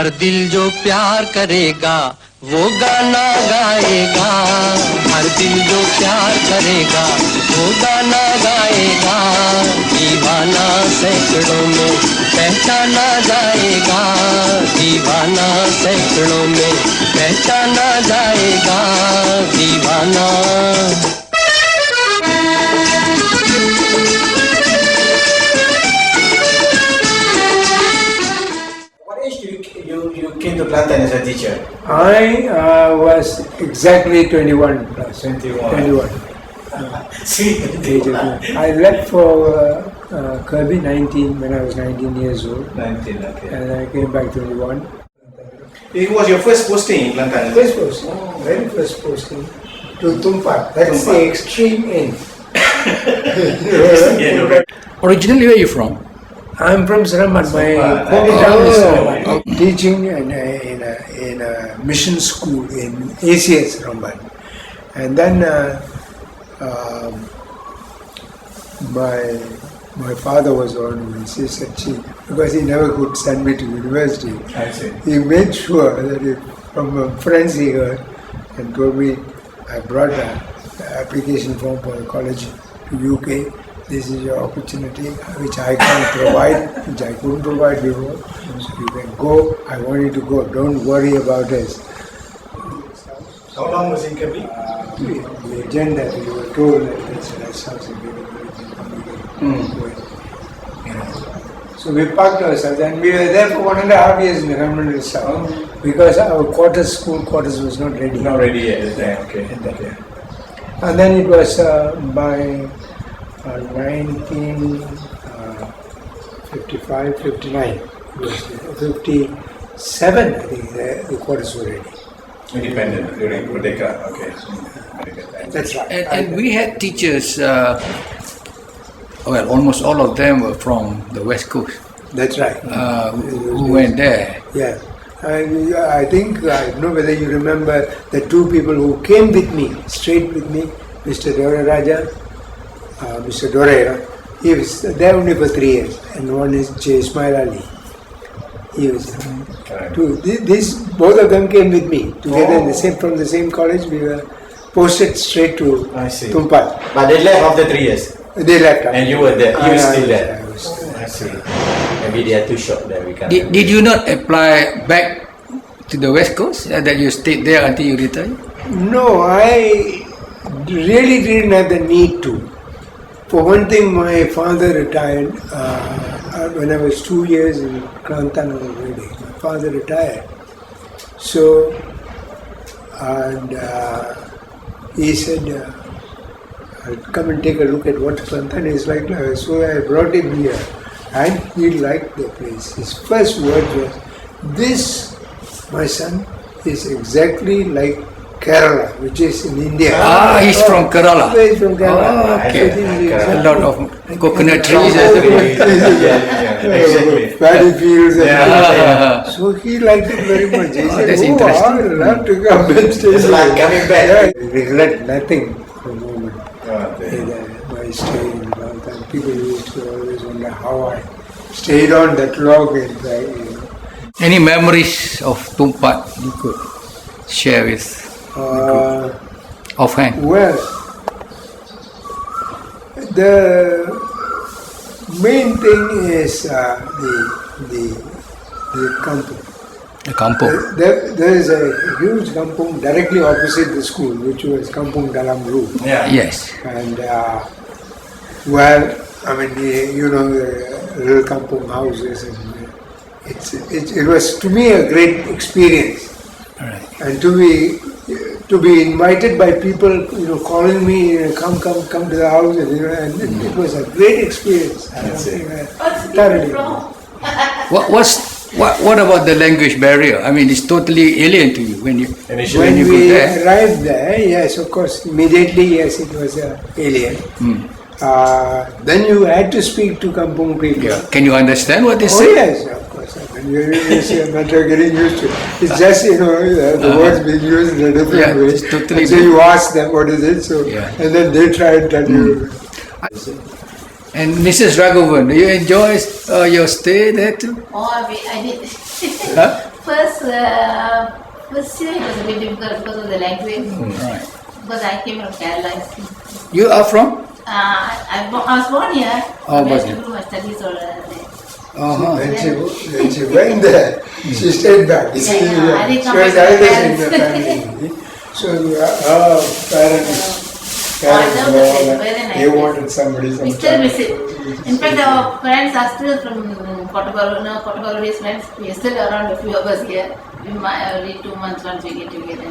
हर दिल जो प्यार करेगा वो गाना गाएगा, हर दिल जो प्यार करेगा वो गाना गाएगा। दीवाना सैकड़ों में पहचाना जाएगा, दीवाना सैकड़ों में पहचाना जाएगा, दीवाना। You came to Kelantan as a teacher? I was exactly 21 plus. 21. See, I left for Kirby 19 when I was 19 years old. 19, okay. And I came back 21. It was your first posting in Kelantan? First posting, very first posting to Tumpak. That's the extreme end. Originally, where are you from? I'm from Saraman. My hometown is Saraman. Teaching in a mission school in ACS Ramban. And then my father was on CSHC because he never could send me to university. I see. He made sure that from friends he heard and told me I brought the application form for the college to UK. This is your opportunity, which I can't provide, which I couldn't provide before. So you can go. I want you to go. Don't worry about this. How long was he in Kirby? The agenda that you were told that that's something So we parked ourselves and we were there for 1.5 years in the Government South because our school quarters was not ready. Not ready yet at the time, okay. And then it was by 1955, 59, 57 I think the quarters were ready. Independent during Merdeka, okay. That's right. And we had teachers, well, almost all of them were from the West Coast. That's right. Who went there. Yeah. I think, I don't know whether you remember the two people who came with me, straight with me, Mr. Raja, Mr. Dorera. He was there only for 3 years. And one is J. Ismail Ali. He was two. Both of them came with me together from the same college. We were posted straight to Tumpak. But they left after 3 years? They left. And you were there? You were still there? I was still there. I see. Maybe they are too short there. We can't. Did you not apply back to the West Coast, that you stayed there until you retired? No, I really didn't have the need to. For one thing, my father retired when I was 2 years in Kelantan already. My father retired. So, and he said, I'll come and take a look at what Kelantan is like now. So I brought him here and he liked the place. His first words was, this, my son, is exactly like Kerala, which is in India. He's from Kerala. He's from Kerala. Okay. A lot of coconut trees. Exactly. Paddy fields. So he liked it very much. He said, that's interesting. I would love to come and stay. It's like coming back. I regret nothing for the moment. My stay in Kelantan. People used to always wonder how I stayed on that log. Any memories of Tumpak you could share with offhand? Well, the main thing is the kampung. The kampung. There is a huge kampung directly opposite the school, which was Kampung Dalam Ru. Yeah. Yes. And the little kampung houses, and it was to me a great experience. Right. And to be invited by people, calling me, come to the house, and it was a great experience. Thoroughly. What about the language barrier? I mean, it's totally alien to you when you When go we there. arrived there, yes, of course, immediately, yes, it was alien. Then you had to speak to Kampung people. Yeah. Can you understand what they Oh say? yes, of course. I mean, it's a matter of getting used to it. It's just, the words being used in a different way. It's totally and so you ask them, what is it? So, and then they try and tell you. And Mrs. Raghavan, do you enjoy your stay there too? Oh, I did. Huh? first year it was a bit difficult because of the language. Right. Because I came from Kerala. You are from? I was born here. Oh, but I but used to do my studies over there. Uh-huh. When she went there, she stayed back. You see, I didn't she come was back to my eldest in the family. So her parents know the place, were very nice they place. wanted somebody. We still miss it. In fact, our parents are still from Portugal. No, Portugal is friends. We are still around, a few of us here. We might every 2 months once we get together.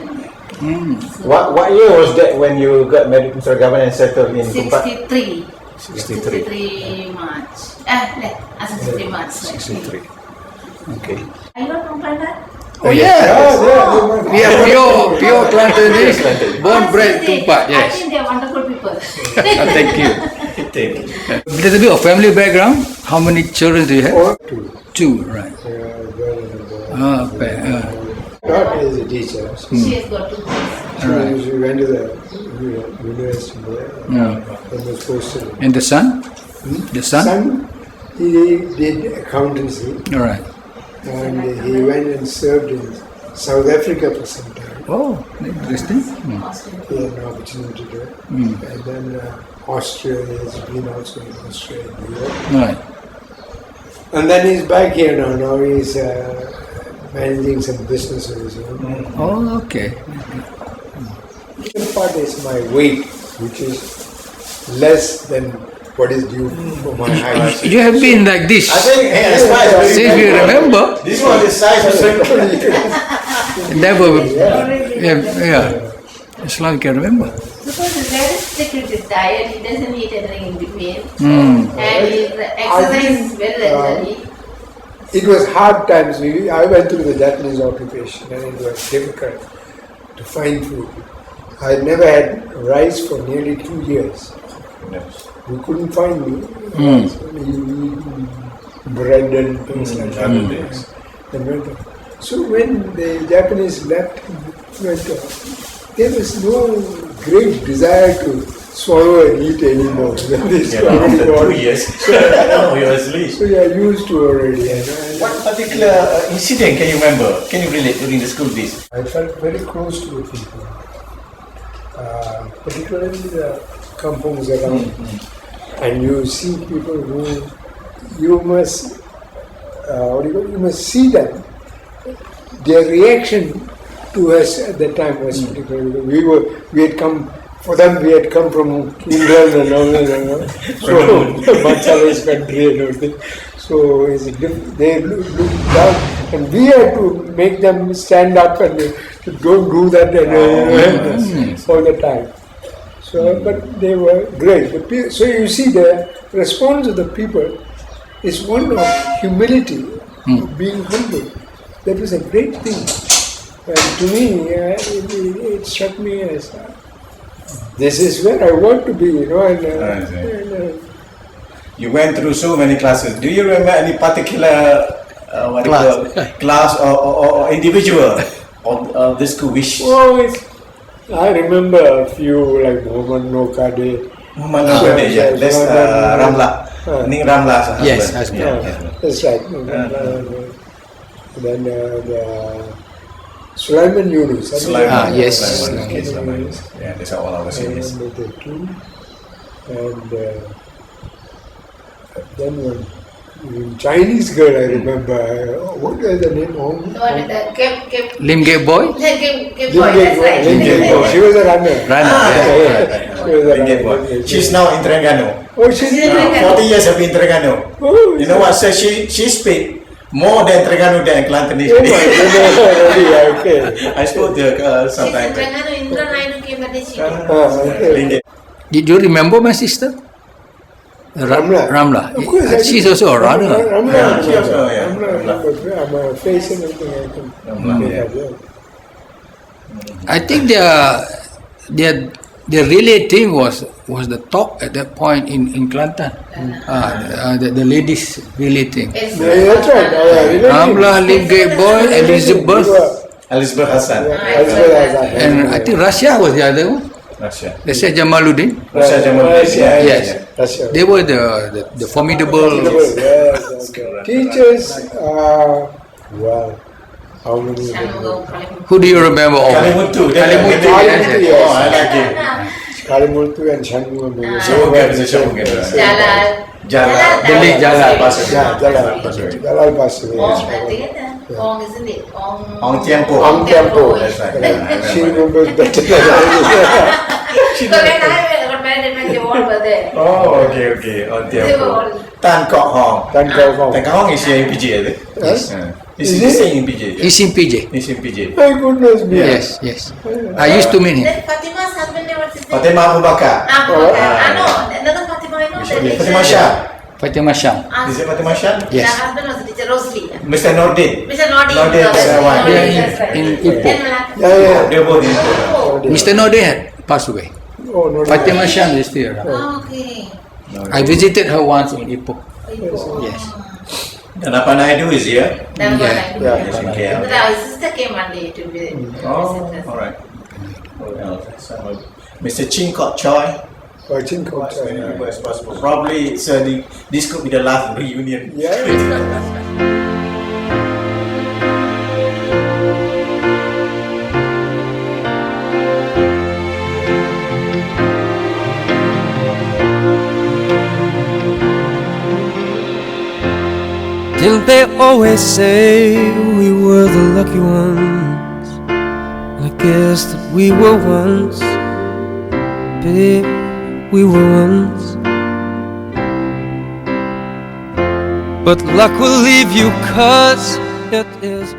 So, What year was that when you got married to Mr. Raghavan and settled in Tumpak? 63. 63. 63 March. 63 March. 63. Okay. Are you from Kelantan? Oh yeah. We are pure Kelantanese, born bred Tumpak. I Yes. think they are wonderful people. Thank you. Thank you. A little bit of family background. How many children do you have? Or two. Two, right. Daughter is a teacher. She has got 2 kids. Right. She went to the university there Yeah. and was posted. And the son? The son? Son, he did accountancy All right. and he went and served in South Africa for some time. Oh, interesting. He had an opportunity to do it. And then Australia, he's been also in Australia. Right. And then he's back here now. Now he's managing some business of his own. Oh, okay. The part is my weight, which is less than what is due for my height. You have been like this I think his size very since we remember. This one is size of Never. Yeah. As long as you can remember. Because he's very strict with his diet, he doesn't eat anything in between. Mm. And his exercise very regularly. It was hard times. I went through the Japanese occupation and it was difficult to find food. I never had rice for nearly 2 years. We couldn't find rice. Only bread and things like that. And went on. So when the Japanese left, there was no great desire to swallow and eat anymore. After 2 years. No, you was least. So you are used to already. And What particular incident can you remember? Can you relate during the school days? I felt very close to the people, particularly the kampungs around. And you see people who you must see them. Their reaction to us at that time was particularly. We had come from England and all so Manchala's country and everything. So they looked down, and we had to make them stand up and don't do that all the time. So, but they were great. So you see, the response of the people is one of humility, being humble. That was a great thing. And to me, it struck me as this is where I want to be, You went through so many classes. Do you remember any particular class or individual of the school which? I remember a few like Muhammad Nokade. Muhammad Nokade, yeah. That's Ramla. Ning Ramla's husband. Yes, husband. That's right. Then Sulaiman Yunus. Yes. Sulaiman. Yeah, that's all our seniors. And then one Chinese girl I remember. What was the name? Lim Gay Boy? Give boy, that's right. She was a runner. She was a Ling Gay Boy. runner. She's now in Terengganu. Oh, she's 40 years have been in Terengganu. Oh, You know what? So she speak more than Terengganu than Kelantanese. oh my goodness. Okay. I spoke to her She's in sometimes. Terengganu, Indra Naidu came at the city. Okay. Ling Gay. Did you remember my sister? Ramla. Of course, I She's do. also a runner. Yeah, she also, yeah. I'm a face and everything I can make yeah. up, yeah. I think their relay thing was the top at that point in Kelantan. The ladies relay thing. It's Yeah, that's right. Really. Ramla, Lim Gay Boy, Elizabeth, Elizabeth Hassan. and I think Russia was the other one. Russia. Russia Jamaluddin. Russia Jamaluddin. Yeah, Yes. yeah. That's right. They were the formidable. Yes, okay. Teachers, wow. How many? Shanmugam, Kalimuthu. Who do you remember? of? Kalimutu. Kalimuthu, Kalimuthu, yes, Oh, I like it. Kalimuthu and Shanmugam. Shanmugam is a Shanmugam. Jalal. Jalal. Delhi Jalal. Yeah, Jalal passed away. Ong, I think it. Ong, isn't it? Ong. Ong Tiempo. Ong Tiempo. That's right. She remembers better than So when I got married, when they all were there. Oh, okay. Ong They were all. Tiempo. Tan Kok Hong. Tan Kok Hong. Tan Kok Hong is here in PJ, is it? Yes. Is Is he it? staying in PJ? He's in PJ. He's in PJ. My goodness me. Yes. I used to meet him. Then Fatima's husband name, what's his name? Fatimah Abu Bakar. No, another Fatima, I know. that is, Fatimah Shah. Fatima Sham. Is it Fatimah Shah? Yes. The husband was the teacher, Rosli. Mr. Nordin. Mr. Nodi. Nordin, Sarawak. Yeah, in Ipoh. Yeah. Dia both in Oh, Mr. Node had passed away. Oh, no. Fatima Sham is still around. okay. I visited her once in Ipoh. Yes. Dan apa Naidu is here? That was what I Yeah. Yes, in But KL. our sister came one day to visit. Oh, visit us. alright. What else? Mr. Chin Kok Choi. Watching culture. As possible. Probably, sir, this could be the last reunion. Yeah. Didn't they always say we were the lucky ones? I guess that we were once, babe, we were once. But luck will leave you 'cause it is